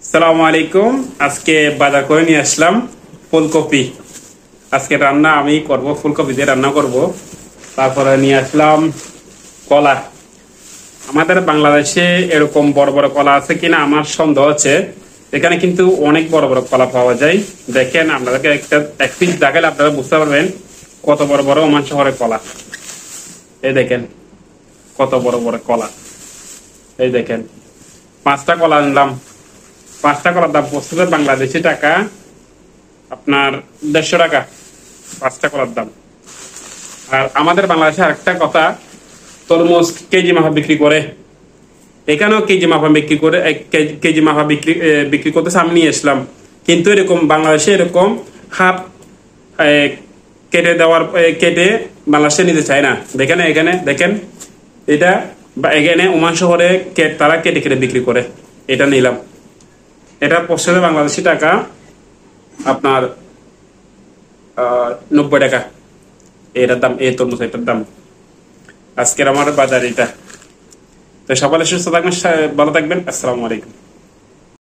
আসসালামু আলাইকুম। আজকে বাজার করে নিয়ে আসলাম ফুলকপি। আজকে রান্না আমি করব, ফুলকপি দিয়ে রান্না করব। তারপরে নিয়ে আসলাম কলা। আমাদের বাংলাদেশে এরকম বড় বড় কলা আছে কিনা আমার সন্দেহ আছে। এখানে কিন্তু অনেক বড় বড় কলা পাওয়া যায়। দেখেন, আপনাদেরকে এক পিস দেখালে আপনারা বুঝতে পারবেন কত বড় বড় ওমান শহরের কলা। এই দেখেন কত বড় বড় কলা। এই দেখেন, 5টা কলা আনলাম। 5টা কলার দাম পড়ছে বাংলাদেশি টাকা আপনার 150 টাকা। 5টা কলার দাম। আর আমাদের বাংলাদেশে আরেকটা কথা, তরমুজ কেজি মাফা বিক্রি করে। এখানেও কেজি মাফা বিক্রি করে, কেজি মাফা বিক্রি করতেছে। আমি নিয়ে আসলাম, কিন্তু এরকম বাংলাদেশে এরকম হাফ কেটে বাংলাদেশে নিতে চায় না। দেখেন, এখানে দেখেন, এটা এখানে ওমান শহরে তারা কেটে কেটে বিক্রি করে। এটা নিলাম, এটা পড়ছে বাংলাদেশি টাকা আপনার 90 টাকা। এটার দাম, এই তরমুজ এটার দাম। আজকের আমার বাজার এটা। তো সকালে সুস্থ থাকবেন, ভালো থাকবেন। আসসালামু আলাইকুম।